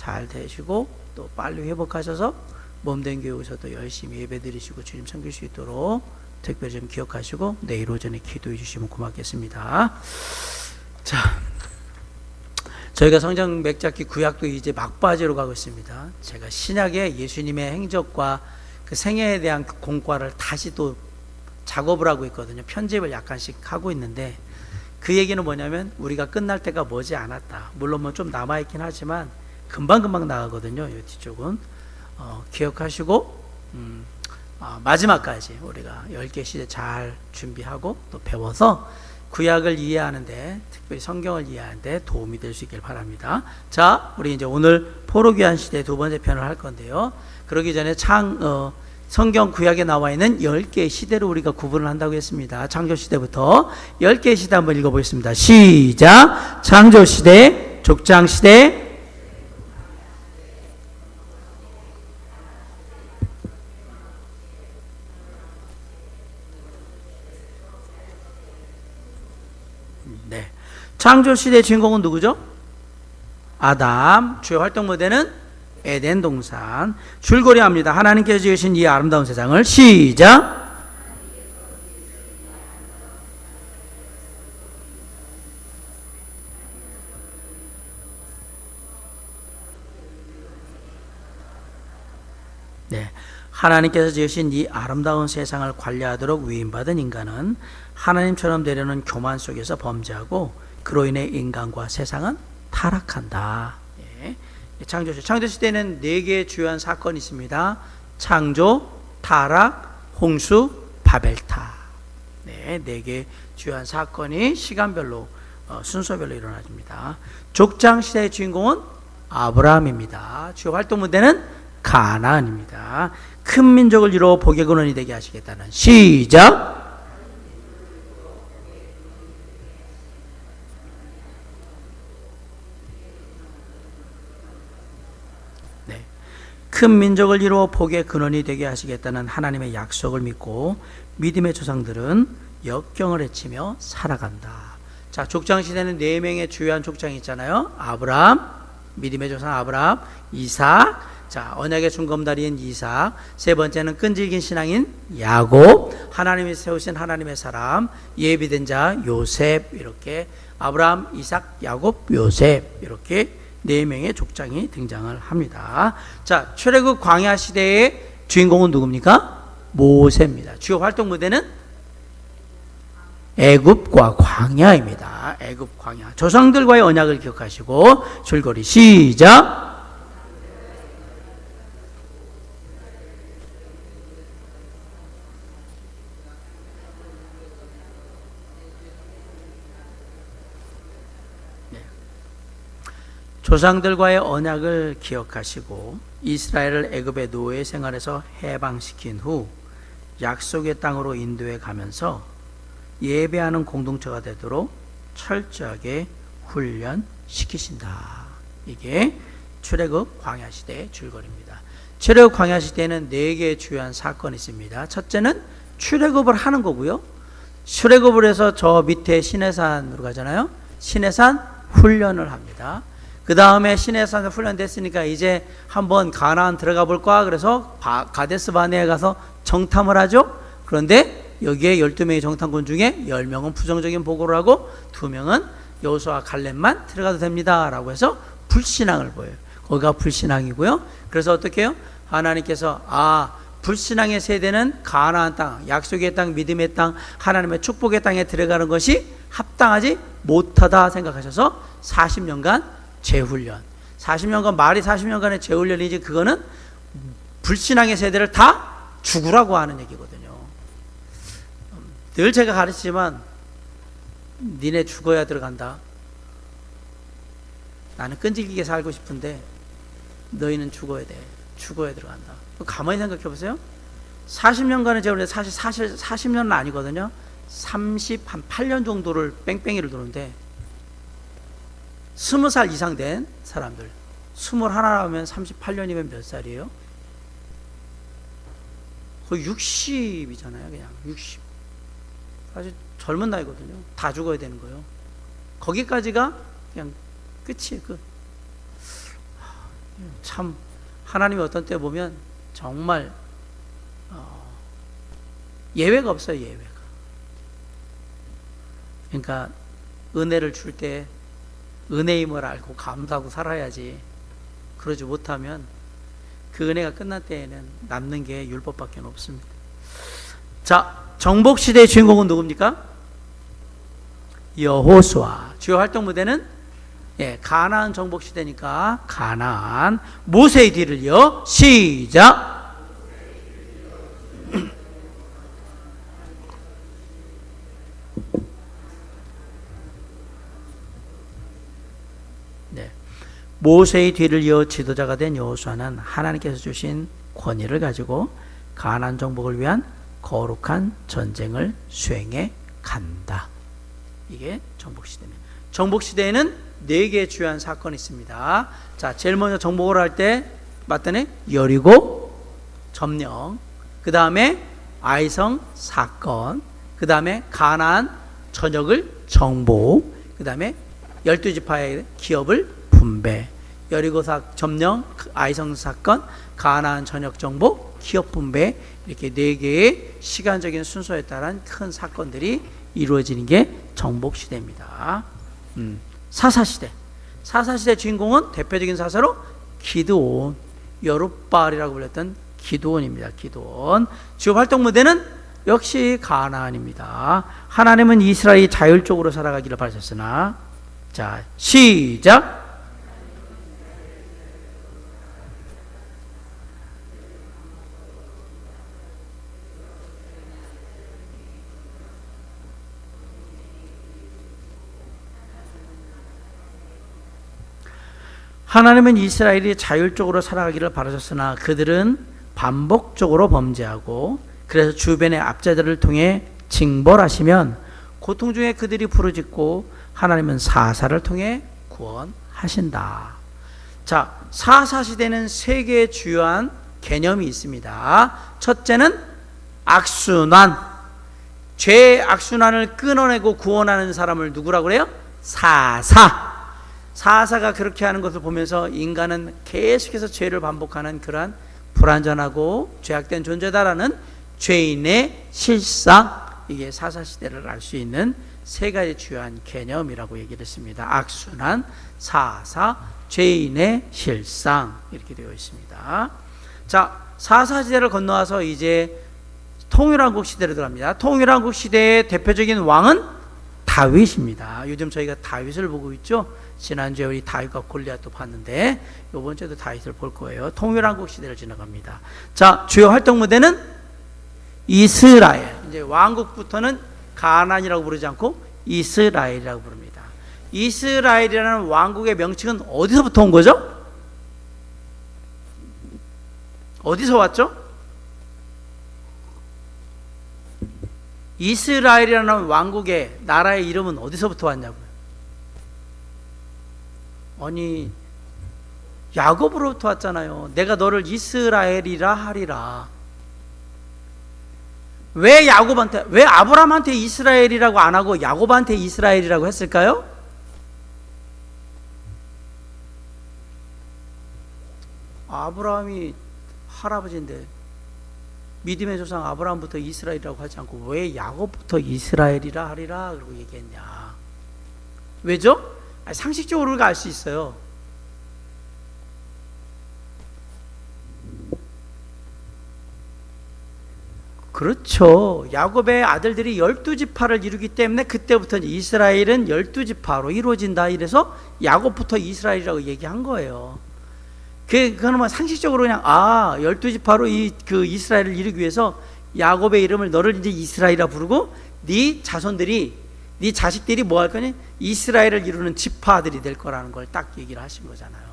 잘 되시고 또 빨리 회복하셔서 몸된 교회 오셔도 열심히 예배 드리시고 주님 섬길 수 있도록 특별히 좀 기억하시고 내일 오전에 기도해 주시면 고맙겠습니다. 자, 저희가 성경 맥잡기 구약도 이제 막바지로 가고 있습니다. 제가 신약의 예수님의 행적과 그 생애에 대한 공과를 다시 또 작업을 하고 있거든요. 편집을 약간씩 하고 있는데 그 얘기는 뭐냐면 우리가 끝날 때가 머지 않았다. 물론 뭐 좀 남아있긴 하지만 금방금방 나가거든요. 이 뒤쪽은 기억하시고 마지막까지 우리가 10개 시대 잘 준비하고 또 배워서 구약을 이해하는데 특별히 성경을 이해하는데 도움이 될 수 있길 바랍니다. 자, 우리 이제 오늘 포로귀환 시대 두 번째 편을 할 건데요. 그러기 전에 성경 구약에 나와 있는 10개의 시대로 우리가 구분을 한다고 했습니다. 창조시대부터 10개의 시대 한번 읽어보겠습니다. 시작! 창조시대, 족장시대, 네. 창조시대의 주인공은 누구죠? 아담. 주요 활동 무대는 에덴 동산. 줄거리합니다. 하나님께서 지으신 이 아름다운 세상을 시작. 네. 하나님께서 지으신 이 아름다운 세상을 관리하도록 위임받은 인간은 하나님처럼 되려는 교만 속에서 범죄하고 그로 인해 인간과 세상은 타락한다. 예. 창조시대에는 4개의 주요한 사건이 있습니다. 창조, 타락, 홍수, 바벨타. 네, 4개의 주요한 사건이 시간별로 순서별로 일어납니다. 족장시대의 주인공은 아브라함입니다. 주요 활동 무대는 가나안입니다. 큰 민족을 이루어 복의 근원이 되게 하시겠다는 시작. 네. 큰 민족을 이루어 복의 근원이 되게 하시겠다는 하나님의 약속을 믿고 믿음의 조상들은 역경을 헤치며 살아간다. 자, 족장시대는 4명의 주요한 족장이 있잖아요. 아브라함, 믿음의 조상 아브라함, 이삭, 자, 언약의 중검다리인 이삭, 세 번째는 끈질긴 신앙인 야곱, 하나님이 세우신 하나님의 사람, 예비된 자 요셉, 이렇게 아브라함, 이삭, 야곱, 요셉, 이렇게 4명의 족장이 등장을 합니다. 자, 출애굽 광야 시대의 주인공은 누굽니까? 모세입니다. 주요 활동 무대는 애굽과 광야입니다. 애굽 광야. 조상들과의 언약을 기억하시고 줄거리 시작. 조상들과의 언약을 기억하시고 이스라엘을 애굽의 노예 생활에서 해방시킨 후 약속의 땅으로 인도해 가면서 예배하는 공동체가 되도록 철저하게 훈련시키신다. 이게 출애굽 광야시대의 줄거리입니다. 출애굽 광야시대에는 4개의 주요한 사건이 있습니다. 첫째는 출애굽을 하는 거고요. 출애굽을 해서 저 밑에 시내산으로 가잖아요. 시내산 훈련을 합니다. 그 다음에 시내산에 훈련됐으니까 이제 한번 가나안 들어가 볼까? 그래서 가데스 바네에 가서 정탐을 하죠. 그런데 여기에 12명의 정탐꾼 중에 10명은 부정적인 보고를 하고 2명은 여호수아와 갈렙만 들어가도 됩니다 라고 해서 불신앙을 보여요. 거기가 불신앙이고요. 그래서 어떻게 해요? 하나님께서 불신앙의 세대는 가나안 땅, 약속의 땅, 믿음의 땅, 하나님의 축복의 땅에 들어가는 것이 합당하지 못하다 생각하셔서 40년간 재훈련. 40년간, 말이 40년간의 재훈련이지 그거는 불신앙의 세대를 다 죽으라고 하는 얘기거든요. 늘 제가 가르치지만 니네 죽어야 들어간다. 나는 끈질기게 살고 싶은데 너희는 죽어야 돼. 죽어야 들어간다. 가만히 생각해 보세요. 40년간의 재훈련, 사실 40년은 아니거든요. 38년 정도를 뺑뺑이를 도는데 20살 이상 된 사람들 21하면 38년이면 몇 살이에요? 거의 60이잖아요. 그냥 60. 사실 젊은 나이거든요. 다 죽어야 되는 거예요. 거기까지가 그냥 끝이에요. 끝. 참 하나님이 어떤 때 보면 정말 예외가 없어요. 예외가. 그러니까 은혜를 줄 때 은혜임을 알고 감사하고 살아야지. 그러지 못하면 그 은혜가 끝날 때에는 남는 게 율법밖에 없습니다. 자, 정복시대의 주인공은 누굽니까? 여호수아. 주요 활동 무대는 가나안 정복시대니까 가나안. 모세의 뒤를 이어 시작. 모세의 뒤를 이어 지도자가 된 여호수아는 하나님께서 주신 권위를 가지고 가나안 정복을 위한 거룩한 전쟁을 수행해 간다. 이게 정복시대입니다. 정복시대에는 4개의 주요한 사건이 있습니다. 자, 제일 먼저 정복을 할 때 맞더니 여리고 점령, 그 다음에 아이성 사건, 그 다음에 가나안 전역을 정복, 그 다음에 12지파의 기업을 분배. 여리고 점령, 아이성 사건, 가나안 전역 정복, 기업 분배, 이렇게 4개의 시간적인 순서에 따른 큰 사건들이 이루어지는 게 정복시대입니다. 사사시대. 사사시대 주인공은 대표적인 사사로 기드온, 여룻바알이라고 불렸던 기드온입니다. 기드온. 주요 활동 무대는 역시 가나안입니다. 하나님은 이스라엘이 자율적으로 살아가기를 바라셨으나, 자, 시작. 하나님은 이스라엘이 자율적으로 살아가기를 바라셨으나 그들은 반복적으로 범죄하고 그래서 주변의 압제들을 통해 징벌하시면 고통 중에 그들이 부르짖고 하나님은 사사를 통해 구원하신다. 자, 사사시대는 3개의 주요한 개념이 있습니다. 첫째는 악순환. 죄의 악순환을 끊어내고 구원하는 사람을 누구라고 그래요? 사사. 사사가 그렇게 하는 것을 보면서 인간은 계속해서 죄를 반복하는 그러한 불완전하고 죄악된 존재다라는 죄인의 실상, 이게 사사시대를 알 수 있는 3가지 주요한 개념이라고 얘기를 했습니다. 악순환, 사사, 죄인의 실상, 이렇게 되어 있습니다. 자, 사사시대를 건너와서 이제 통일왕국 시대로 들어갑니다. 통일왕국 시대의 대표적인 왕은 다윗입니다. 요즘 저희가 다윗을 보고 있죠. 지난주에 우리 다윗과 골리앗도 봤는데 이번 주에도 다윗을 볼 거예요. 통일왕국 시대를 지나갑니다. 자, 주요 활동 무대는 이스라엘. 이제 왕국부터는 가나안이라고 부르지 않고 이스라엘이라고 부릅니다. 이스라엘이라는 왕국의 명칭은 어디서부터 온 거죠? 어디서 왔죠? 이스라엘이라는 왕국의 나라의 이름은 어디서부터 왔냐고요? 아니, 야곱으로부터 왔잖아요. 내가 너를 이스라엘이라 하리라. 왜 야곱한테, 왜 아브라함한테 이스라엘이라고 안 하고 야곱한테 이스라엘이라고 했을까요? 아브라함이 할아버지인데 믿음의 조상 아브라함부터 이스라엘이라고 하지 않고 왜 야곱부터 이스라엘이라 하리라 그러고 얘기했냐? 왜죠? 상식적으로 우리가 알 수 있어요. 그렇죠. 야곱의 아들들이 12지파를 이루기 때문에 그때부터 이스라엘은 12지파로 이루어진다. 이래서 야곱부터 이스라엘이라고 얘기한 거예요. 그거는 뭐 상식적으로 그냥 12지파로 그 이스라엘을 이루기 위해서 야곱의 이름을 너를 이제 이스라엘이라 부르고 네 자손들이, 네 자식들이 뭐 할 거니? 이스라엘을 이루는 지파들이 될 거라는 걸 딱 얘기를 하신 거잖아요.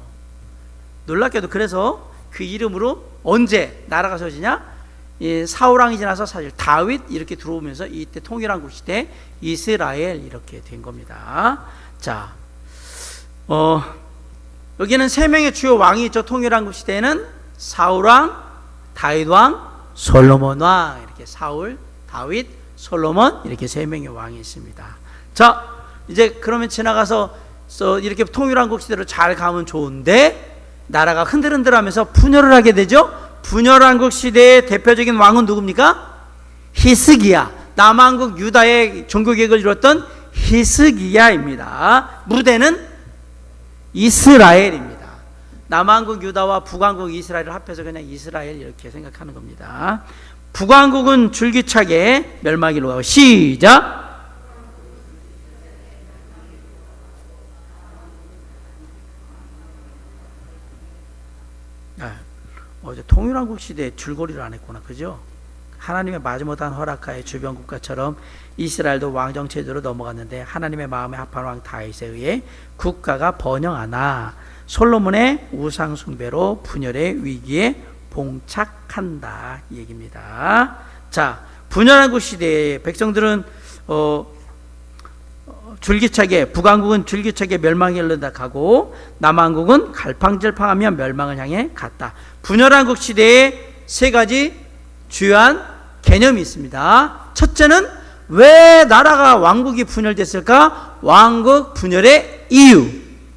놀랍게도 그래서 그 이름으로 언제 나라가 서지냐? 사울왕이 지나서 사실 다윗 이렇게 들어오면서 이때 통일왕국 시대 이스라엘 이렇게 된 겁니다. 자, 여기는 3명의 주요 왕이 있죠. 통일왕국 시대에는 사울왕, 다윗왕, 솔로몬왕, 이렇게 사울, 다윗, 솔로몬 이렇게 3명의 왕이 있습니다. 자, 이제 그러면 지나가서 이렇게 통일왕국 시대로 잘 가면 좋은데 나라가 흔들흔들하면서 분열을 하게 되죠. 분열왕국 시대의 대표적인 왕은 누굽니까? 히스기야. 남왕국 유다의 종교개혁을 이뤘던 히스기야입니다. 무대는 이스라엘입니다. 남왕국 유다와 북왕국 이스라엘을 합해서 그냥 이스라엘 이렇게 생각하는 겁니다. 북왕국은 줄기차게 멸망기로 가고, 시작. 어제 통일왕국 시대에 줄거리를 안 했구나, 그죠? 하나님의 마지못한 허락하에 주변 국가처럼 이스라엘도 왕정체제로 넘어갔는데 하나님의 마음에 합한 왕 다윗에 의해 국가가 번영하나 솔로몬의 우상 숭배로 분열의 위기에 봉착한다, 이 얘기입니다. 자, 분열왕국 시대에 백성들은 줄기차게, 북왕국은 줄기차게 멸망에 이른다 가고 남왕국은 갈팡질팡하며 멸망을 향해 갔다. 분열왕국 시대에 세 가지 주요한 개념이 있습니다. 첫째는 왜 나라가 왕국이 분열됐을까? 왕국 분열의 이유.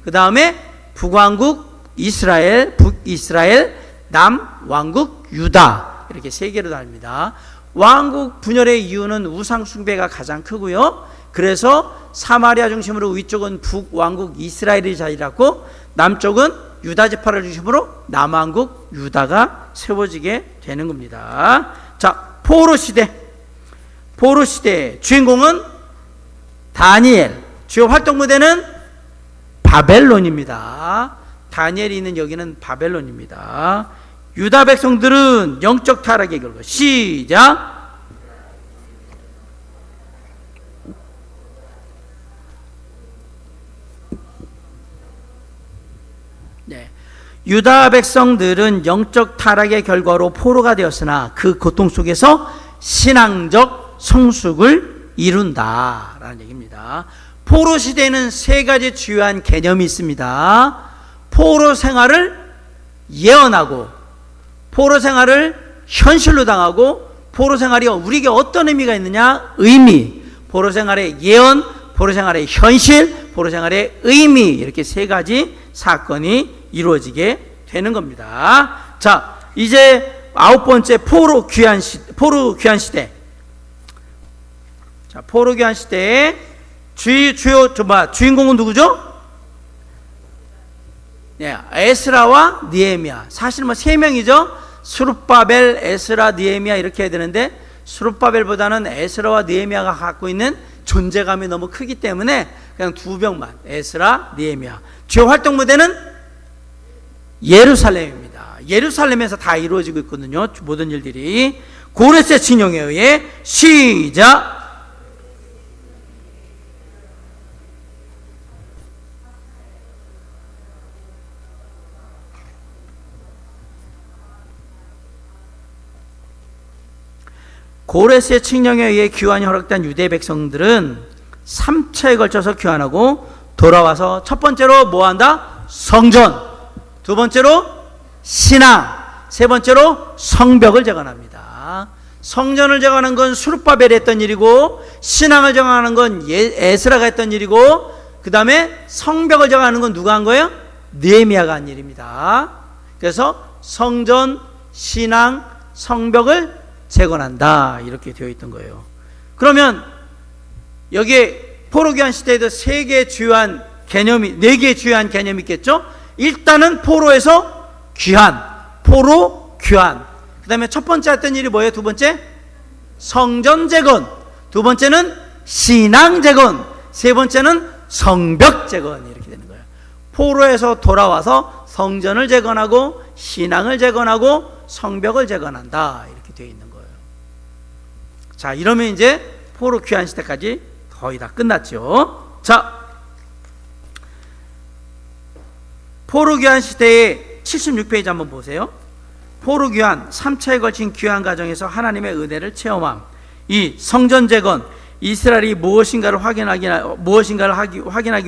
그 다음에 북왕국 이스라엘, 북이스라엘, 남왕국 유다, 이렇게 세 개로 나뉩니다. 왕국 분열의 이유는 우상 숭배가 가장 크고요. 그래서 사마리아 중심으로 위쪽은 북왕국 이스라엘이 자리 잡고 남쪽은 유다 지파를 중심으로 남왕국 유다가 세워지게 되는 겁니다. 자, 포로 시대 주인공은 다니엘, 주요 활동 무대는 바벨론입니다. 다니엘이 있는 여기는 바벨론입니다. 유다 백성들은 영적 타락의 결과, 시작. 네. 유다 백성들은 영적 타락의 결과로 포로가 되었으나 그 고통 속에서 신앙적 성숙을 이룬다라는 얘기입니다. 포로 시대에는 세 가지 주요한 개념이 있습니다. 포로 생활을 예언하고, 포로 생활을 현실로 당하고, 포로 생활이 우리에게 어떤 의미가 있느냐? 의미. 포로 생활의 예언, 포로 생활의 현실, 포로 생활의 의미, 이렇게 세 가지 사건이 이루어지게 되는 겁니다. 자, 이제 아홉 번째 포로 귀환 시대. 자, 포로 귀환 시대의 주인공은 누구죠? 네, 에스라와 느헤미야. 사실 세 명이죠. 스룹바벨, 에스라, 느헤미야 이렇게 해야 되는데 스룹바벨보다는 에스라와 느헤미야가 갖고 있는 존재감이 너무 크기 때문에 그냥 두 명만, 에스라, 느헤미야. 주요 활동 무대는 예루살렘입니다. 예루살렘에서 다 이루어지고 있거든요, 모든 일들이. 고레세 칙령에 의해, 시작. 고레스의 칙령에 의해 귀환이 허락된 유대 백성들은 3차에 걸쳐서 귀환하고 돌아와서 첫 번째로 뭐 한다? 성전. 두 번째로 신앙. 세 번째로 성벽을 재건합니다. 성전을 재건하는 건 스룹바벨이 했던 일이고, 신앙을 재건하는 건 에스라가 했던 일이고, 그 다음에 성벽을 재건하는 건 누가 한 거예요? 느헤미야가 한 일입니다. 그래서 성전, 신앙, 성벽을 재건한다, 이렇게 되어 있던 거예요. 그러면 여기에 포로귀환 시대에도 네 개의 주요한 개념이 있겠죠. 일단은 포로에서 귀환, 포로 귀환. 그 다음에 첫 번째 했던 일이 뭐예요? 두 번째 성전 재건, 두 번째는 신앙 재건, 세 번째는 성벽 재건, 이렇게 되는 거예요. 포로에서 돌아와서 성전을 재건하고 신앙을 재건하고 성벽을 재건한다, 이렇게 되어 있는 거예요. 자, 이러면 이제 포로 귀환 시대까지 거의 다 끝났죠. 자, 포로 귀환 시대의 76페이지 한번 보세요. 포로 귀환, 3차에 걸친 귀환 과정에서 하나님의 은혜를 체험함. 이 성전 재건, 이스라엘이 무엇인가를 확인하기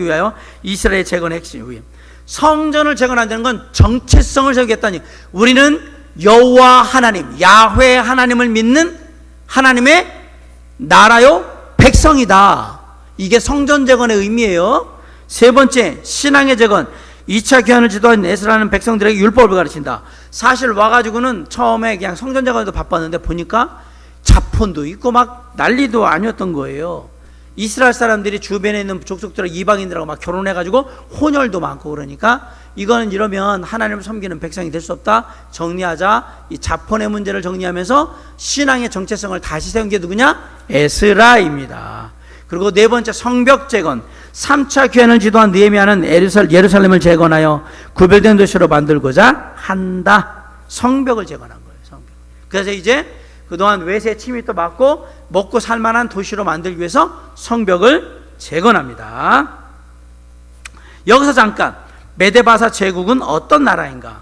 위하여 이스라엘의 재건의 핵심. 성전을 재건한다는 건 정체성을 세우겠다니, 우리는 여호와 하나님, 야훼 하나님을 믿는 하나님의 나라요 백성이다. 이게 성전 재건의 의미예요. 세 번째, 신앙의 재건. 2차 귀환을 지도한 에스라는 백성들에게 율법을 가르친다. 사실 와가지고는 처음에 그냥 성전자가도 바빴는데 보니까 자폰도 있고 막 난리도 아니었던 거예요. 이스라엘 사람들이 주변에 있는 족속들하고 이방인들하고 막 결혼해가지고 혼혈도 많고 그러니까 이거는 이러면 하나님을 섬기는 백성이 될 수 없다. 정리하자. 이 자폰의 문제를 정리하면서 신앙의 정체성을 다시 세운 게 누구냐? 에스라입니다. 그리고 네 번째, 성벽 재건. 3차 귀환을 지도한 느헤미야는 예루살렘을 재건하여 구별된 도시로 만들고자 한다. 성벽을 재건한 거예요. 성벽. 그래서 이제 그동안 외세 침입도 받고 먹고 살만한 도시로 만들기 위해서 성벽을 재건합니다. 여기서 잠깐, 메데바사 제국은 어떤 나라인가?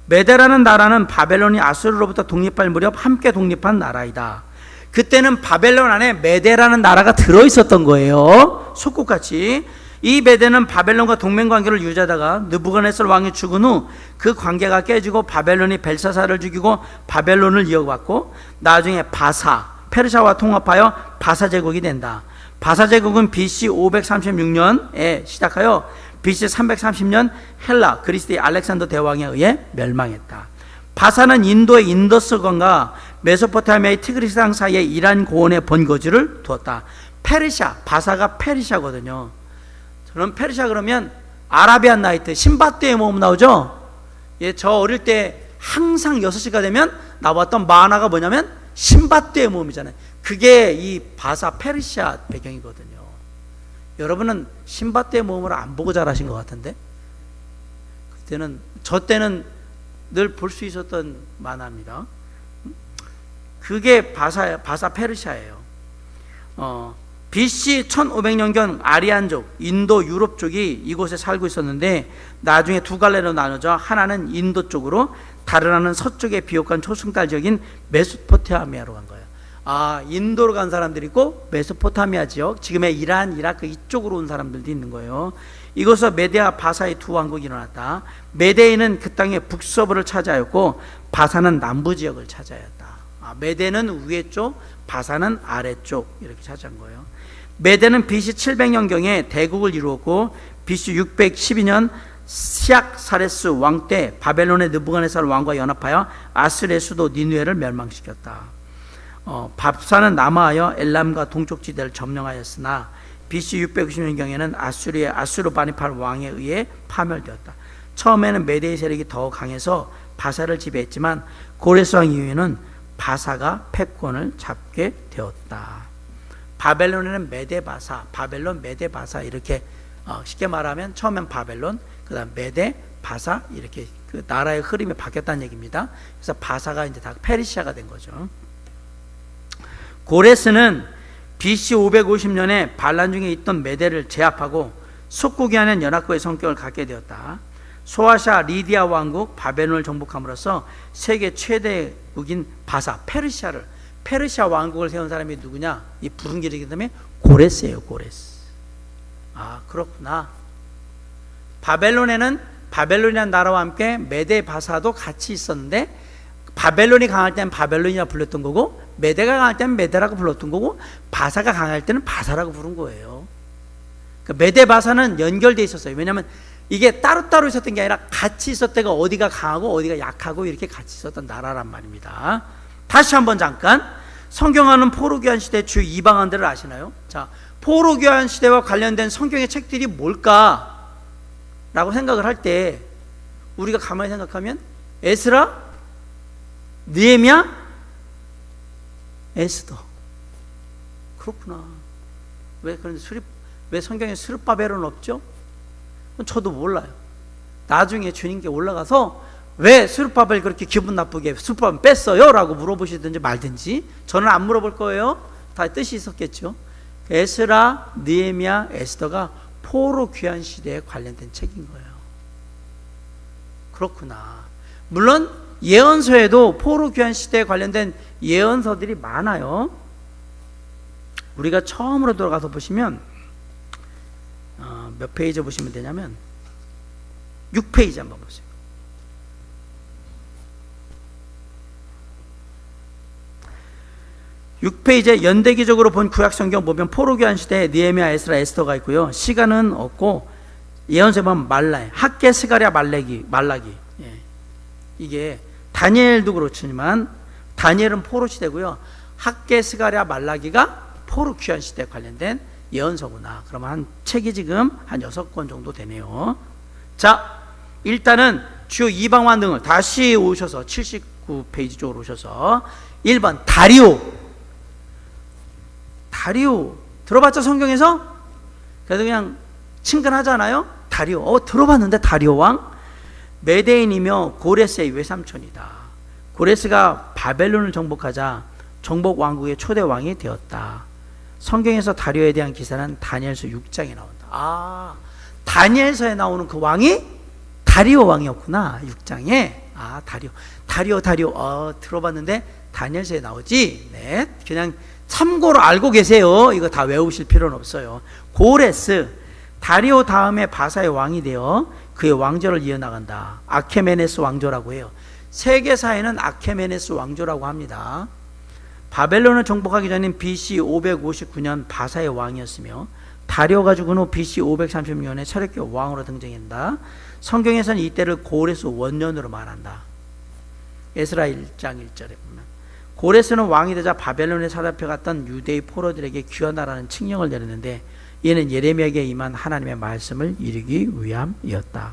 메데라는 나라는 바벨론이 아수르로부터 독립할 무렵 함께 독립한 나라이다. 그때는 바벨론 안에 메데라는 나라가 들어있었던 거예요. 속국같이. 이 메데는 바벨론과 동맹관계를 유지하다가 느부갓네살 왕이 죽은 후 그 관계가 깨지고 바벨론이 벨사사를 죽이고 바벨론을 이어받고 나중에 바사, 페르시아와 통합하여 바사 제국이 된다. 바사 제국은 BC 536년에 시작하여 BC 330년 헬라 그리스의 알렉산더 대왕에 의해 멸망했다. 바사는 인도의 인더스강과 메소포타미아의 티그리스 강 사이에 이란 고원의 본거지를 두었다. 페르시아, 바사가 페르시아거든요. 저는 페르시아 그러면 아라비안 나이트, 신밧드의 모험 나오죠? 예, 저 어릴 때 항상 6시가 되면 나왔던 만화가 뭐냐면 신밧드의 모험이잖아요. 그게 이 바사 페르시아 배경이거든요. 여러분은 신밧드의 모험을 안 보고 자라신 것 같은데? 저 때는 늘 볼 수 있었던 만화입니다. 그게 바사 페르시아예요. BC 1500년경 아리안족, 인도 유럽 쪽이 이곳에 살고 있었는데 나중에 두 갈래로 나눠져 하나는 인도 쪽으로 다른 하나는 서쪽의 비옥한 초승달 지역인 메소포타미아로 간 거예요. 아, 인도로 간 사람들이 있고 메소포타미아 지역, 지금의 이란, 이라크 이쪽으로 온 사람들도 있는 거예요. 이곳에서 메데와 바사의 두 왕국이 일어났다. 메데인은 그 땅의 북서부를 차지하였고 바사는 남부 지역을 차지하였다. 메데는 위에 쪽, 바사는 아래쪽 이렇게 차지한 거예요. 메데는 BC 700년경에 대국을 이루었고 BC 612년 시악사레스 왕 때 바벨론의 느부갓네살 왕과 연합하여 아스르의 수도 니느웨를 멸망시켰다. 바사는 남하하여 엘람과 동쪽 지대를 점령하였으나 BC 690년경에는 아수르의 아수르바니팔 왕에 의해 파멸되었다. 처음에는 메데의 세력이 더 강해서 바사를 지배했지만 고레스 왕 이후에는 바사가 패권을 잡게 되었다. 바벨론에는 메데바사, 바벨론, 메데바사 이렇게 쉽게 말하면 처음엔 바벨론, 그 다음 메데, 바사 이렇게 그 나라의 흐름이 바뀌었다는 얘기입니다. 그래서 바사가 이제 다 페르시아가 된 거죠. 고레스는 BC 550년에 반란 중에 있던 메데를 제압하고 속국이 아닌 연합국의 성격을 갖게 되었다. 소아시아 리디아 왕국 바벨론을 정복함으로써 세계 최대국인 바사, 페르시아 왕국을 세운 사람이 누구냐? 이 부름기이기 때문에 고레스예요. 고레스. 아, 그렇구나. 바벨론에는 바벨론이라는 나라와 함께 메데 바사도 같이 있었는데 바벨론이 강할 때는 바벨론이라 불렀던 거고 메데가 강할 때는 메데라고 불렀던 거고 바사가 강할 때는 바사라고 부른 거예요. 그러니까 메데 바사는 연결되어 있었어요. 왜냐하면 이게 따로따로 있었던 게 아니라 같이 있었을 때가 어디가 강하고 어디가 약하고 이렇게 같이 있었던 나라란 말입니다. 다시 한번 잠깐, 성경하는 포로교환 시대 주 이방원들을 아시나요? 자, 포로교환 시대와 관련된 성경의 책들이 뭘까? 라고 생각을 할 때 우리가 가만히 생각하면 에스라, 느헤미야, 에스더. 그렇구나. 왜 성경에 스룹바벨은 없죠? 저도 몰라요. 나중에 주님께 올라가서 왜 스룹바벨 그렇게 기분 나쁘게 스룹바벨 뺐어요? 라고 물어보시든지 말든지, 저는 안 물어볼 거예요. 다 뜻이 있었겠죠. 에스라, 느헤미야, 에스더가 포로 귀환 시대에 관련된 책인 거예요. 그렇구나. 물론 예언서에도 포로 귀환 시대에 관련된 예언서들이 많아요. 우리가 처음으로 들어가서 보시면 몇 페이지 보시면 되냐면 6페이지 한번 보세요. (6페이지에) 연대기적으로 본 구약성경 보면 포로교환 시대에 느헤미야, 에스라, 에스더가 있고요. 시간은 없고 예언서에 보면 말라에 학개스가랴 말라기 예. 이게 다니엘도 그렇지만 다니엘은 포로 시대고요. 학개스가랴 말라기가 포로 귀환 시대에 관련된 예언서구나. 그러면 한 책이 지금 한 6권 정도 되네요. 자, 일단은 주요 이방원 등을 다시 오셔서 79페이지 쪽으로 오셔서 1번 다리오 들어봤죠? 성경에서? 그래서 그냥 친근하잖아요. 다리오 들어봤는데 다리오 왕 메데인이며 고레스의 외삼촌이다. 고레스가 바벨론을 정복하자 정복 왕국의 초대 왕이 되었다. 성경에서 다리오에 대한 기사는 다니엘서 6장에 나온다. 다니엘서에 나오는 그 왕이 다리오 왕이었구나. 6장에. 다리오 들어봤는데 다니엘서에 나오지. 네, 그냥 참고로 알고 계세요. 이거 다 외우실 필요는 없어요. 고레스, 다리오 다음에 바사의 왕이 되어 그의 왕조를 이어나간다. 아케메네스 왕조라고 해요. 세계사에는 아케메네스 왕조라고 합니다. 바벨론을 정복하기 전인 BC 559년 바사의 왕이었으며 다리오가 죽은 후 BC 536년에 세력계 왕으로 등장한다. 성경에서는 이때를 고레스 원년으로 말한다. 에스라 1장 1절에 보면 고레스는 왕이 되자 바벨론에 사로잡혀갔던 유대의 포로들에게 귀환하라는 칙령을 내렸는데 이는 예레미야에게 임한 하나님의 말씀을 이루기 위함이었다.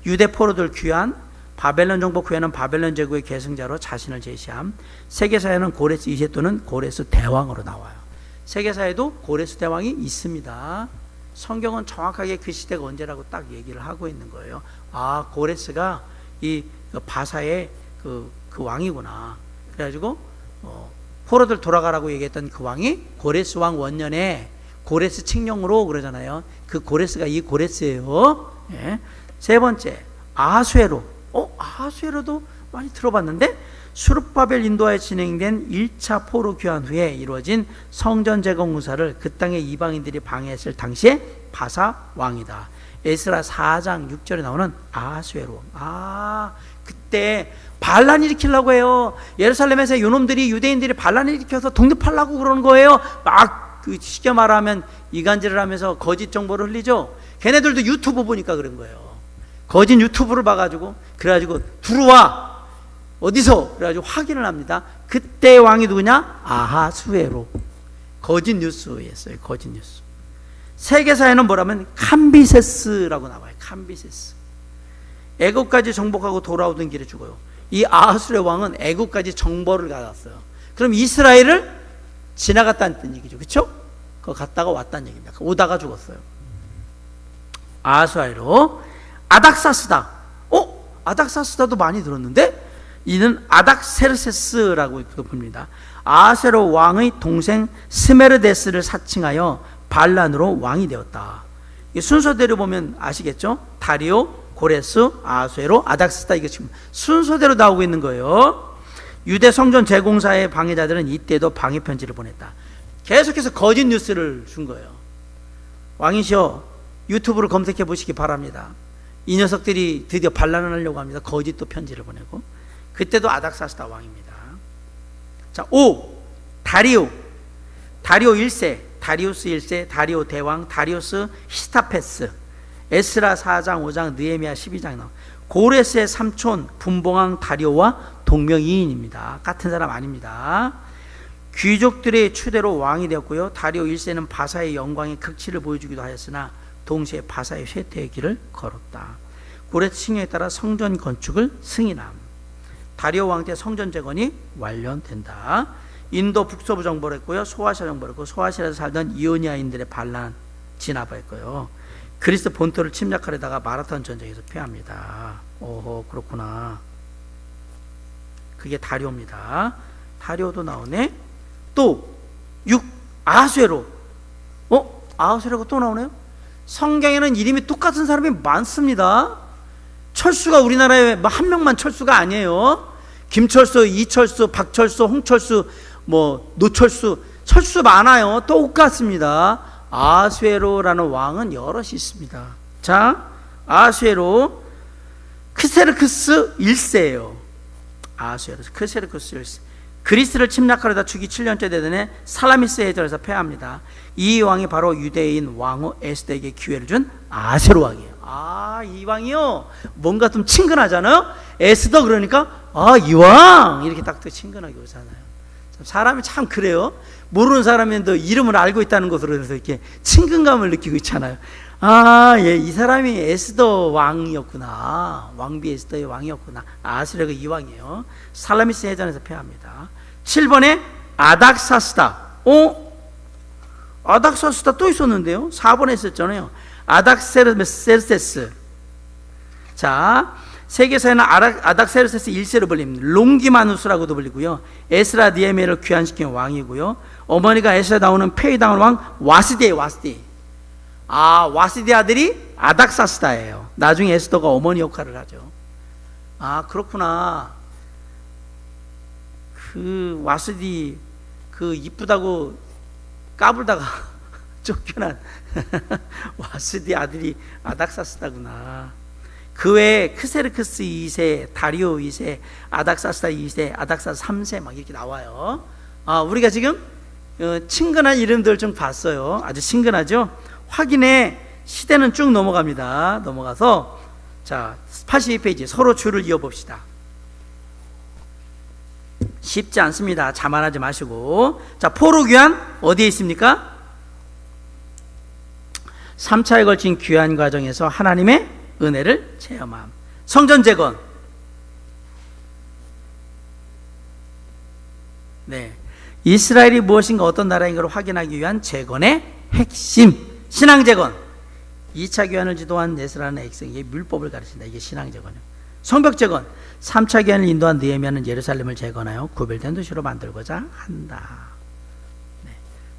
유대 포로들 귀환, 바벨론 정복 후에는 바벨론 제국의 계승자로 자신을 제시함. 세계사에는 고레스 2세 또는 고레스 대왕으로 나와요. 세계사에도 고레스 대왕이 있습니다. 성경은 정확하게 그 시대가 언제라고 딱 얘기를 하고 있는 거예요. 고레스가 이 바사의 그 왕이구나. 그래가지고 포로들 돌아가라고 얘기했던 그 왕이 고레스 왕 원년에 고레스 칙령으로 그러잖아요. 그 고레스가 이 고레스예요. 예. 세 번째 아하수에로. 아하수에로도 많이 들어봤는데 수룹바벨 인도하에 진행된 1차 포로 귀환 후에 이루어진 성전 재건 공사를 그 땅의 이방인들이 방해했을 당시에 바사 왕이다. 에스라 4장 6절에 나오는 아하수에로. 그때 반란 일으키려고 해요. 예루살렘에서 요놈들이 유대인들이 반란 일으켜서 독립하려고 그러는 거예요. 쉽게 말하면 이간질을 하면서 거짓 정보를 흘리죠. 걔네들도 유튜브 보니까 그런 거예요. 거짓 유튜브를 봐가지고 그래가지고 들어와 어디서 그래가지고 확인을 합니다. 그때 왕이 누구냐? 아하수에로. 거짓 뉴스였어요. 거짓 뉴스. 세계사에는 뭐라면 캄비세스라고 나와요. 캄비세스. 애국까지 정복하고 돌아오던 길에 죽어요. 이 아하수의 왕은 애국까지 정보를 가졌어요. 그럼 이스라엘을 지나갔다는 얘기죠. 그렇죠? 그거 갔다가 왔다는 얘기입니다. 오다가 죽었어요. 아하수에로. 아닥사스다. 아닥사스다도 많이 들었는데 이는 아닥세르세스라고 부릅니다. 아하수에로 왕의 동생 스메르데스를 사칭하여 반란으로 왕이 되었다. 순서대로 보면 아시겠죠? 다리오, 고레스, 아하수에로, 아닥사스다. 이게 지금 순서대로 나오고 있는 거예요. 유대 성전 재공사의 방해자들은 이때도 방해 편지를 보냈다. 계속해서 거짓 뉴스를 준 거예요. 왕이시여 유튜브를 검색해 보시기 바랍니다. 이 녀석들이 드디어 반란을 하려고 합니다. 거짓 또 편지를 보내고. 그때도 아닥사스다 왕입니다. 자, 5. 다리오 1세, 다리우스 1세, 다리오 대왕, 다리우스 히스타페스. 에스라 4장 5장 느헤미야 12장 나와. 고레스의 삼촌 분봉왕 다리오와 동명이인입니다. 같은 사람 아닙니다. 귀족들의 추대로 왕이 되었고요. 다리오 1세는 바사의 영광의 극치를 보여주기도 하였으나 동시에 바사의 쇠퇴의 길을 걸었다. 고레스 칙령에 따라 성전 건축을 승인함. 다리오 왕 때 성전 재건이 완료된다. 인도 북서부 정벌을 했고요. 소아시아 정벌을 했고 소아시아에서 살던 이오니아인들의 반란 진압했고요. 그리스 본토를 침략하려다가 마라톤 전쟁에서 패합니다. 그렇구나. 그게 다리오입니다. 다리오도 나오네. 또 6. 아하수에로. 아하수에로가 또 나오네요. 성경에는 이름이 똑같은 사람이 많습니다. 철수가 우리나라에 한 명만 철수가 아니에요. 김철수, 이철수, 박철수, 홍철수, 노철수, 철수 많아요. 똑같습니다. 아하수에로라는 왕은 여럿이 있습니다. 자, 아하수에로 크세르크스 1세예요. 아하수에로 크세르크스 1세. 그리스를 침략하려다 주기 7년째 되던 해 살라미스 해전에서 패합니다. 이 왕이 바로 유대인 왕후 에스더에게 기회를 준 아하수에로 왕이에요. 아, 이왕이요. 뭔가 좀 친근하잖아요. 에스더 그러니까 아, 이왕 이렇게 딱 친근하게 오잖아요. 사람이 참 그래요. 모르는 사람인데 이름을 알고 있다는 것으로 해서 이렇게 친근감을 느끼고 있잖아요. 아, 예, 이 사람이 에스더 왕이었구나. 왕비 에스더의 왕이었구나. 아스레가 이왕이에요. 살라미스 해전에서 패합니다. 7번에 아닥사스다. 아닥사스다 또 있었는데요. 4번에 있었잖아요. 아닥세르세스. 자, 세계사에는 아닥세르세스 1세로 불립니다. 롱기마누스라고도 불리고요. 에스라 니에메를 귀환시킨 왕이고요. 어머니가 에스라 나오는 페이당을 왕 와스디. 아, 와스디 아들이 아닥사스다예요. 나중에 에스더가 어머니 역할을 하죠. 아, 그렇구나. 그 와스디 그 이쁘다고 까불다가 쫓겨난 와스디 아들이 아닥사스다구나. 그 외에 크세르크스 2세, 다리오 2세, 아닥사스다 2세, 아닥사스 3세 막 이렇게 나와요. 아, 우리가 지금 친근한 이름들 좀 봤어요. 아주 친근하죠. 확인해 시대는 쭉 넘어갑니다. 넘어가서 자 82페이지 서로 줄을 이어봅시다. 쉽지 않습니다. 자만하지 마시고. 자, 포로 귀환 어디에 있습니까? 3차에 걸친 귀환 과정에서 하나님의 은혜를 체험함. 성전 재건. 네, 이스라엘이 무엇인가 어떤 나라인가를 확인하기 위한 재건의 핵심, 신앙 재건. 2차 귀환을 지도한 네스라는 백성에게 율법을 가르친다. 이게 신앙 재건이에요. 성벽 재건. 3차 귀환을 인도한 느헤미야는 예루살렘을 재건하여 구별된 도시로 만들고자 한다. 네.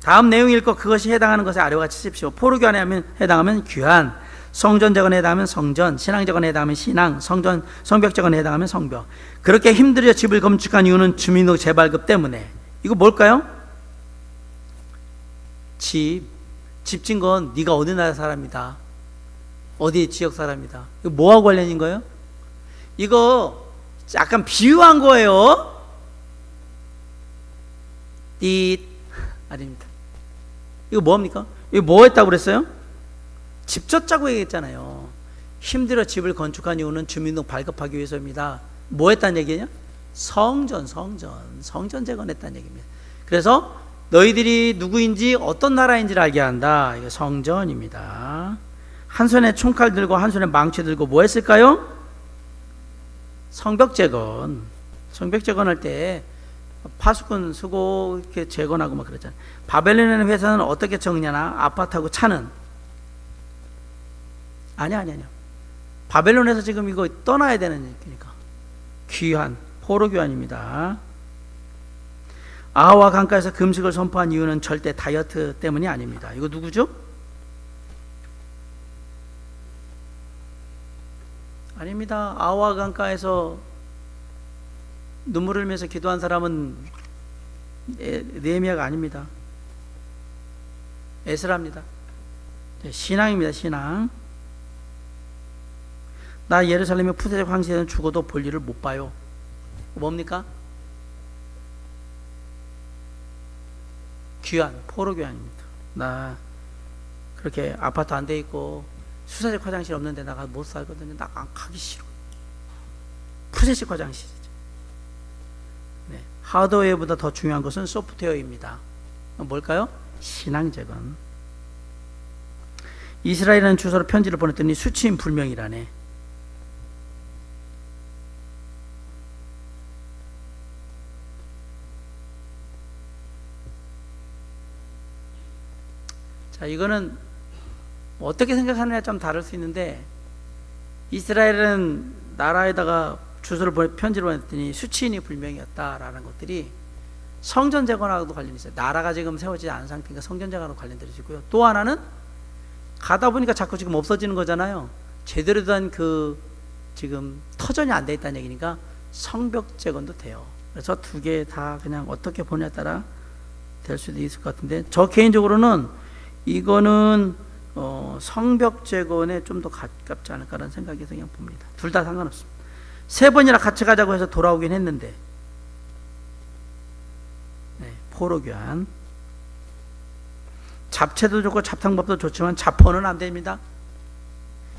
다음 내용 읽고 그것이 해당하는 것에 아래같이 쓰십시오. 포로 귀환에 해당하면 귀환, 성전 재건에 해당하면 성전, 신앙 재건에 해당하면 신앙, 성벽 재건에 해당하면 성벽. 그렇게 힘들여 집을 건축한 이유는 주민등록 재발급 때문에. 이거 뭘까요? 집 짓는 건 네가 어느 나라 사람이다, 어디 지역 사람이다. 이거 뭐하고 관련인 거예요? 이거 약간 비유한 거예요. 아닙니다. 이거 뭐합니까? 이거 뭐 했다고 그랬어요? 집 졌자고 얘기했잖아요. 힘들어 집을 건축한 이유는 주민등록 발급하기 위해서입니다. 뭐 했다는 얘기냐? 성전 재건했다는 얘기입니다. 그래서 너희들이 누구인지 어떤 나라인지를 알게 한다. 이거 성전입니다. 한 손에 총칼 들고 한 손에 망치 들고 뭐 했을까요? 성벽 재건할 때 파수꾼 쓰고 이렇게 재건하고 막 그랬잖아요. 바벨론의 회사는 어떻게 정리하나? 아파트하고 차는 아니야. 바벨론에서 지금 이거 떠나야 되는 얘기니까. 귀환, 포로 귀환입니다. 아하와 강가에서 금식을 선포한 이유는 절대 다이어트 때문이 아닙니다. 이거 누구죠? 아닙니다. 아하와 강가에서 눈물을 흘리면서 기도한 사람은 느헤미야가 아닙니다. 에스라입니다. 신앙입니다. 신앙. 나 예루살렘의 푸세적 황제는 죽어도 볼일을 못 봐요. 뭡니까? 귀환, 포로 귀환입니다. 나 그렇게 아파트 안 돼 있고 수세식 화장실 없는데 나가 못 살거든요. 나 안 가기 싫어. 푸세식 화장실이죠. 네, 하드웨어보다 더 중요한 것은 소프트웨어입니다. 뭘까요? 신앙 재건. 이스라엘은 주소로 편지를 보냈더니 수치인 불명이라네. 자, 이거는 어떻게 생각하느냐에 좀 다를 수 있는데, 이스라엘은 나라에다가 주소를 편지를 보냈더니 수치인이 불명이었다라는 것들이 성전 재건하고도 관련이 있어요. 나라가 지금 세워지지 않은 상태니까 성전 재건하고 관련되어지고요. 또 하나는 가다 보니까 자꾸 지금 없어지는 거잖아요. 제대로 된 그 지금 터전이 안 돼 있다는 얘기니까 성벽 재건도 돼요. 그래서 두 개 다 그냥 어떻게 보냐에 따라 될 수도 있을 것 같은데, 저 개인적으로는 이거는 성벽 재건에 좀 더 가깝지 않을까라는 생각이 그냥 봅니다. 둘 다 상관없습니다. 3번이나 같이 가자고 해서 돌아오긴 했는데, 네, 포로 귀환. 잡채도 좋고 잡탕밥도 좋지만 자포는 안 됩니다.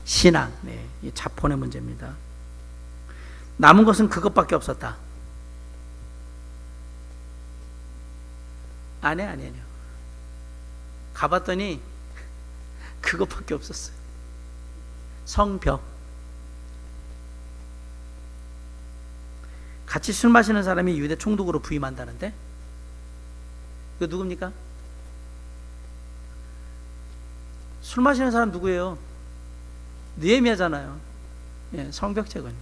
신앙, 네, 이 자본의 문제입니다. 남은 것은 그것밖에 없었다. 아니에요. 가봤더니 그것밖에 없었어요. 성벽. 같이 술 마시는 사람이 유대 총독으로 부임한다는데, 그 누굽니까? 술 마시는 사람 누구예요? 느헤미야잖아요. 예, 성벽 재건.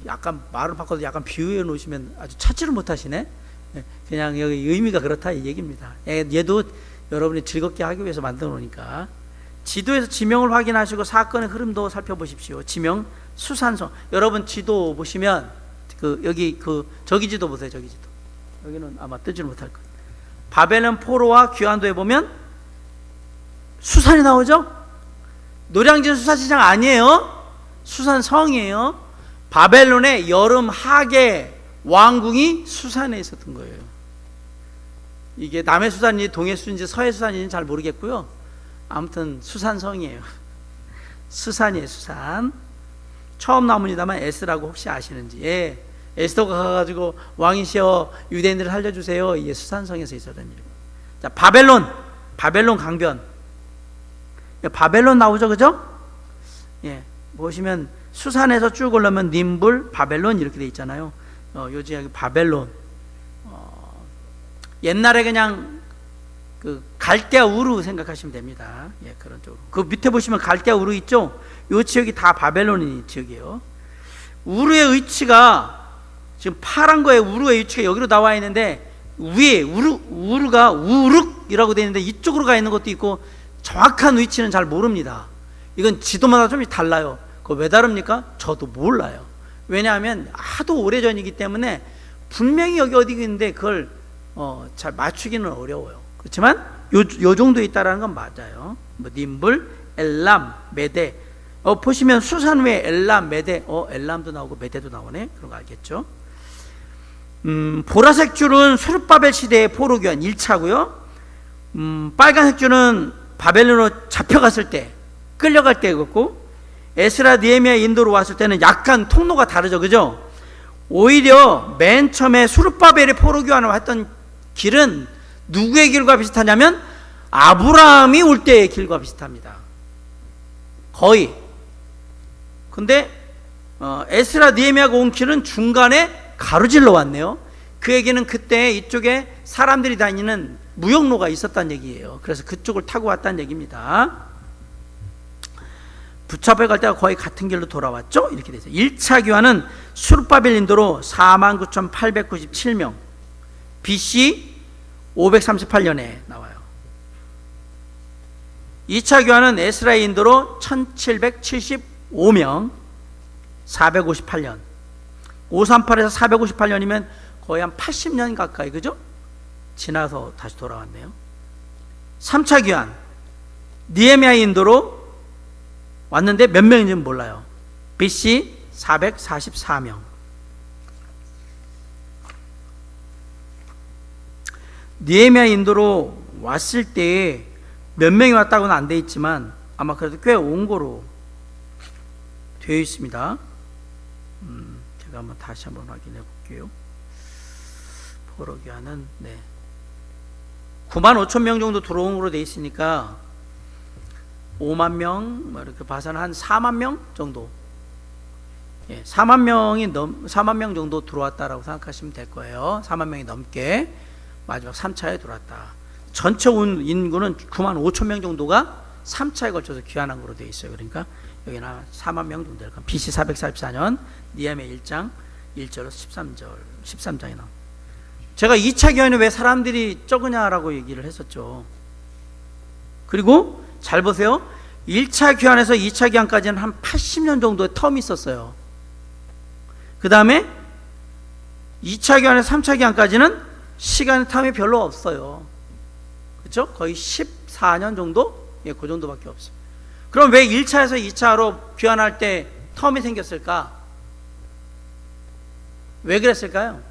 약간 말을 바꿔서 약간 비유해 놓으시면 아주 찾지를 못하시네. 예, 그냥 여기 의미가 그렇다 이 얘기입니다. 얘도 여러분이 즐겁게 하기 위해서 만들어 놓으니까. 지도에서 지명을 확인하시고 사건의 흐름도 살펴보십시오. 지명 수산성. 여러분 지도 보시면 여기 저기 지도 보세요. 저기 지도. 여기는 아마 뜨지 못할 거예요. 바벨론 포로와 귀환도에 보면 수산이 나오죠? 노량진 수산시장 아니에요. 수산성이에요. 바벨론의 여름 하계 왕궁이 수산에 있었던 거예요. 이게 남해 수산인지 동해 수산인지 서해 수산인지 잘 모르겠고요. 아무튼 수산성이에요. 수산이에요. 수산. 처음 나옵니다만 에스라고 혹시 아시는지. 예, 에스더가 가가지고 왕이시여 유대인들을 살려주세요. 이게 수산성에서 있었던 일이고. 자, 바벨론 강변. 바벨론 나오죠, 그죠? 예, 보시면 수산에서 쭉 올라오면 님불, 바벨론 이렇게 돼 있잖아요. 요즘 여기 바벨론. 옛날에 그냥 그 갈대아 우르 생각하시면 됩니다. 예, 그런 쪽으로. 그 밑에 보시면 갈대아 우르 있죠? 요 지역이 다 바벨론이 지역이에요. 우르의 위치가 지금 파란 거에 우르의 위치가 여기로 나와 있는데 위에 우르가 우르이라고 되어 있는데 이쪽으로 가 있는 것도 있고 정확한 위치는 잘 모릅니다. 이건 지도마다 좀 달라요. 그거 왜 다릅니까? 저도 몰라요. 왜냐하면 하도 오래전이기 때문에 분명히 여기 어디 있는데 그걸 잘 맞추기는 어려워요. 그렇지만 요 정도에 있다라는 건 맞아요. 뭐 님불, 엘람, 메데. 보시면 수산 외에 엘람, 메데. 엘람도 나오고 메데도 나오네. 그런 거 알겠죠? 보라색 줄은 수르바벨 시대의 포로교환 1차고요. 빨간색 줄은 바벨론으로 잡혀갔을 때, 끌려갈 때였고, 에스라 느헤미야 인도로 왔을 때는 약간 통로가 다르죠, 그죠? 오히려 맨 처음에 수르바벨의 포로교환을 했던 길은 누구의 길과 비슷하냐면 아브라함이 올 때의 길과 비슷합니다. 거의. 근데 에스라 느헤미야가 온 길은 중간에 가로질러 왔네요. 그 얘기는 그때 이쪽에 사람들이 다니는 무역로가 있었다는 얘기예요. 그래서 그쪽을 타고 왔다는 얘기입니다. 부차별 갈 때가 거의 같은 길로 돌아왔죠? 이렇게 돼서 1차 교환은 수르바벨 인도로 49,897명 BC 538년에 나와요. 2차 교환은 에스라의 인도로 1775명 458년 538에서 458년이면 거의 한 80년 가까이, 그죠? 지나서 다시 돌아왔네요. 3차 교환 느헤미야 인도로 왔는데 몇 명인지는 몰라요. BC 444명. 느헤미야 인도로 왔을 때 몇 명이 왔다고는 안 돼 있지만 아마 그래도 꽤 온 거로 되어 있습니다. 제가 한번 다시 한번 확인해 볼게요. 포로교환은 95,000명 정도 들어온 거로 되어 있으니까 5만 명, 이렇게 봐서는 한 4만 명 정도. 4만 명 정도 들어왔다라고 생각하시면 될 거예요. 4만 명이 넘게 마지막 3차에 들어왔다. 전체 온 인구는 95,000명 정도가 3차에 걸쳐서 귀환한 거로 되어 있어요. 그러니까 여기는 4만 명 정도 될 겁니다. BC 444년 느헤미야 1장 1절에서 13장에 나옵니다. 제가 2차 귀환에 왜 사람들이 적으냐라고 얘기를 했었죠. 그리고 잘 보세요. 1차 귀환에서 2차 귀환까지는 한 80년 정도의 텀이 있었어요. 그 다음에 2차 귀환에서 3차 귀환까지는 시간의 텀이 별로 없어요. 그렇죠? 거의 14년 정도? 그 정도밖에 없어요. 그럼 왜 1차에서 2차로 귀환할 때 텀이 생겼을까? 왜 그랬을까요?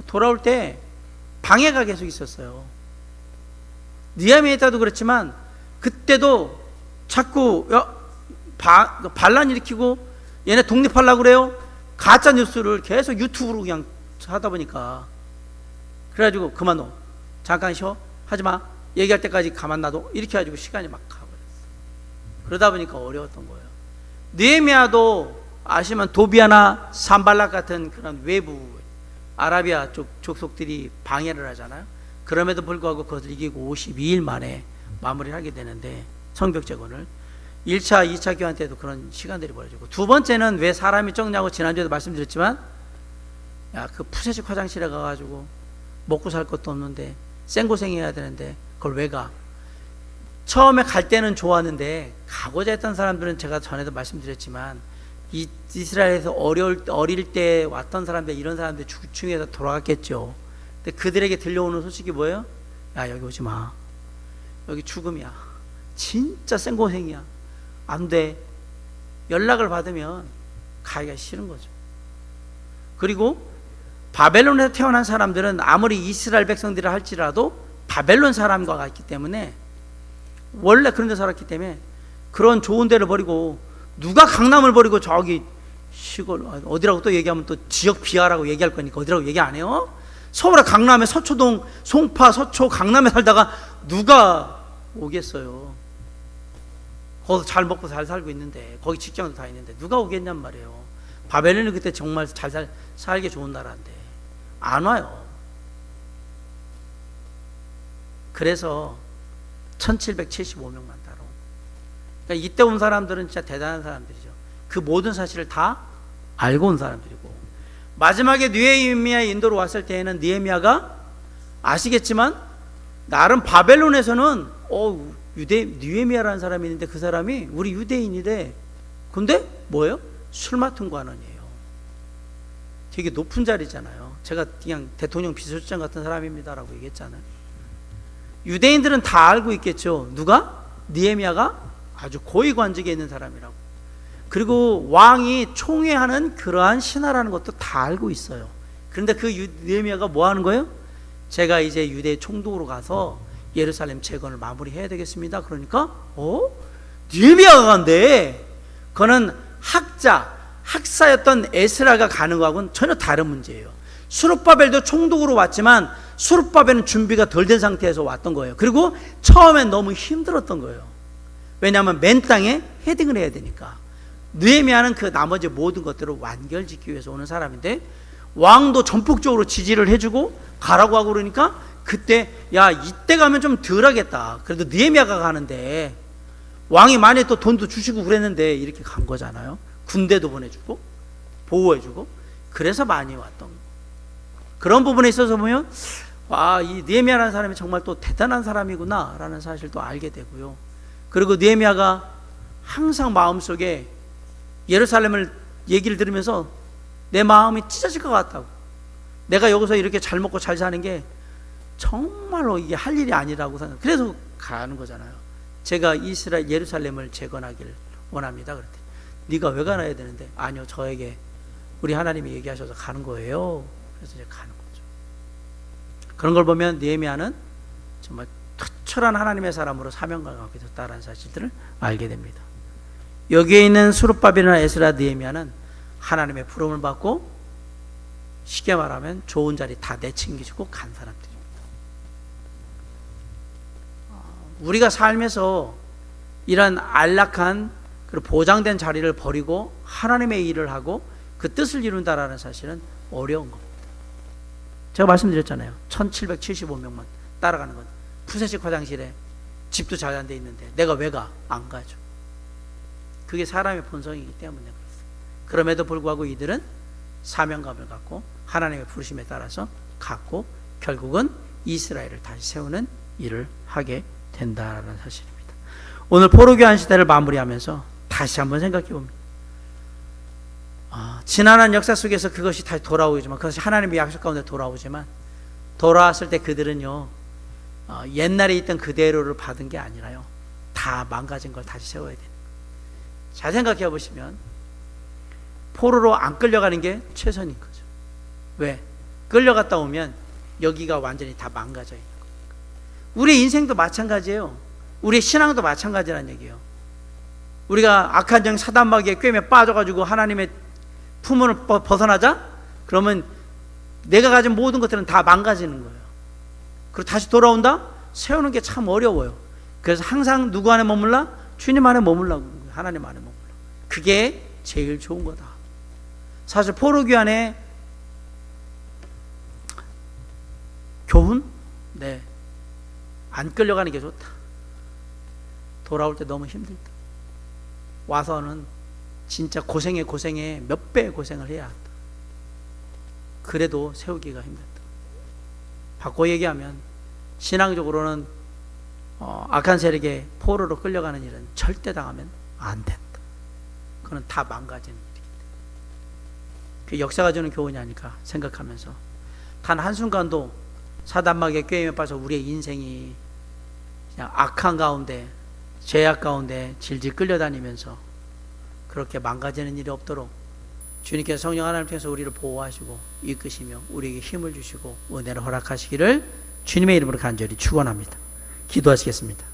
돌아올 때 방해가 계속 있었어요. 느헤미야 때도 그렇지만 그때도 자꾸 반란 일으키고 얘네 독립하려고 그래요. 가짜 뉴스를 계속 유튜브로 그냥 하다 보니까 그래가지고 그만 둬, 잠깐 쉬어, 하지마, 얘기할 때까지 가만 놔둬, 이렇게 해가지고 시간이 막 가버렸어. 그러다 보니까 어려웠던 거예요. 느헤미야도 아시면 도비아나 산발락 같은 그런 외부 아라비아 쪽 족속들이 방해를 하잖아요. 그럼에도 불구하고 그것을 이기고 52일 만에 마무리를 하게 되는데, 성벽 재건을 1차, 2차 교환 때도 그런 시간들이 벌어지고, 두 번째는 왜 사람이 적냐고 지난주에도 말씀드렸지만, 야, 그 푸세식 화장실에 가가지고 먹고 살 것도 없는데 생고생해야 되는데 그걸 왜 가? 처음에 갈 때는 좋았는데 가고자 했던 사람들은 제가 전에도 말씀드렸지만 이스라엘에서 어릴 때 왔던 사람들, 이런 사람들 중에서 돌아갔겠죠. 근데 그들에게 들려오는 소식이 뭐예요? 야, 여기 오지 마, 여기 죽음이야, 진짜 생고생이야, 안 돼. 연락을 받으면 가기가 싫은 거죠. 그리고 바벨론에서 태어난 사람들은 아무리 이스라엘 백성들을 할지라도 바벨론 사람과 같기 때문에, 원래 그런 데 살았기 때문에 그런 좋은 데를 버리고, 누가 강남을 버리고 저기 시골 어디라고 또 얘기하면 또 지역 비하라고 얘기할 거니까 어디라고 얘기 안 해요? 서울의 강남에 서초동, 송파, 서초, 강남에 살다가 누가 오겠어요? 거기서 잘 먹고 잘 살고 있는데, 거기 직장도 다 있는데 누가 오겠냔 말이에요. 바벨론이 그때 정말 잘 살기 좋은 나라인데 안 와요. 그래서 1775명만 따로. 그러니까 이때 온 사람들은 진짜 대단한 사람들이죠. 그 모든 사실을 다 알고 온 사람들이고, 마지막에 느헤미야의 인도로 왔을 때에는 느헤미야가 아시겠지만 나름 바벨론에서는 느헤미야라는 사람이 있는데 그 사람이 우리 유대인이래. 근데 뭐예요? 술 맡은 관원이에요. 되게 높은 자리잖아요. 제가 그냥 대통령 비서실장 같은 사람입니다라고 얘기했잖아요. 유대인들은 다 알고 있겠죠. 누가? 느헤미야가 아주 고위 관직에 있는 사람이라고. 그리고 왕이 총회하는 그러한 신하라는 것도 다 알고 있어요. 그런데 그 느헤미야가 뭐 하는 거예요? 제가 이제 유대 총독으로 가서 예루살렘 재건을 마무리해야 되겠습니다. 그러니까 느헤미야가 간대. 그거는 학사였던 에스라가 가는 거하고는 전혀 다른 문제예요. 수룹바벨도 총독으로 왔지만 수룹바벨은 준비가 덜 된 상태에서 왔던 거예요. 그리고 처음엔 너무 힘들었던 거예요. 왜냐하면 맨 땅에 헤딩을 해야 되니까. 느헤미야는 그 나머지 모든 것들을 완결짓기 위해서 오는 사람인데, 왕도 전폭적으로 지지를 해주고 가라고 하고 그러니까 그때 야, 이때 가면 좀 덜하겠다. 그래도 느헤미야가 가는데 왕이 많이 또 돈도 주시고 그랬는데 이렇게 간 거잖아요. 군대도 보내주고 보호해주고. 그래서 많이 왔던 거. 그런 부분에 있어서 보면 이 느헤미야라는 사람이 정말 또 대단한 사람이구나 라는 사실도 알게 되고요. 그리고 느헤미야가 항상 마음속에 예루살렘을 얘기를 들으면서 내 마음이 찢어질 것 같다고, 내가 여기서 이렇게 잘 먹고 잘 사는 게 정말로 이게 할 일이 아니라고 생각. 그래서 가는 거잖아요. 제가 이스라엘 예루살렘을 재건하기를 원합니다. 그랬더니 네가 왜 가야 되는데? 아니요, 저에게 우리 하나님이 얘기하셔서 가는 거예요. 그래서 이제 가는 거죠. 그런 걸 보면 느헤미야는 정말 투철한 하나님의 사람으로 사명감을 갖고 있었다라는 사실들을 알게 됩니다. 여기에 있는 수룹바벨이나 에스라, 느헤미야는 하나님의 부름을 받고 쉽게 말하면 좋은 자리 다 내챙겨주고 간 사람들입니다. 우리가 삶에서 이런 안락한 그리고 보장된 자리를 버리고 하나님의 일을 하고 그 뜻을 이룬다라는 사실은 어려운 겁니다. 제가 말씀드렸잖아요. 1775명만 따라가는 건 푸세식 화장실에 집도 잘 안 돼 있는데 내가 왜 가? 안 가죠. 그게 사람의 본성이기 때문에 그렇습니다. 그럼에도 불구하고 이들은 사명감을 갖고 하나님의 부르심에 따라서 갔고 결국은 이스라엘을 다시 세우는 일을 하게 된다는 사실입니다. 오늘 포로교환 시대를 마무리하면서 다시 한번 생각해 봅니다. 지난한 역사 속에서 그것이 다시 돌아오지만, 그것이 하나님의 약속 가운데 돌아오지만, 돌아왔을 때 그들은요, 옛날에 있던 그대로를 받은 게 아니라요, 다 망가진 걸 다시 세워야 돼요. 잘 생각해 보시면 포로로 안 끌려가는 게 최선인 거죠. 왜? 끌려갔다 오면 여기가 완전히 다 망가져 있는 거예요. 우리 인생도 마찬가지예요. 우리 신앙도 마찬가지라는 얘기예요. 우리가 악한 영 사단마귀의 꿰매 빠져가지고 하나님의 품을 벗어나자? 그러면 내가 가진 모든 것들은 다 망가지는 거예요. 그리고 다시 돌아온다? 세우는 게 참 어려워요. 그래서 항상 누구 안에 머물라? 주님 안에 머물라고, 하나님 안에 머물라. 그게 제일 좋은 거다. 사실 포로기 안에 교훈? 네, 안 끌려가는 게 좋다. 돌아올 때 너무 힘들다. 와서는 진짜 고생에 몇 배 고생을 해야 한다. 그래도 세우기가 힘들다. 바꿔 얘기하면 신앙적으로는 악한 세력에 포로로 끌려가는 일은 절대 당하면 안 된다. 그건 다 망가지는 일이기 때문에. 그 역사가 주는 교훈이 아닐까 생각하면서 단 한순간도 사단마귀의 꾀임에 빠져 우리의 인생이 그냥 악한 가운데, 죄악 가운데 질질 끌려다니면서 그렇게 망가지는 일이 없도록 주님께서 성령 하나님 통해서 우리를 보호하시고 이끄시며 우리에게 힘을 주시고 은혜를 허락하시기를 주님의 이름으로 간절히 축원합니다. 기도하시겠습니다.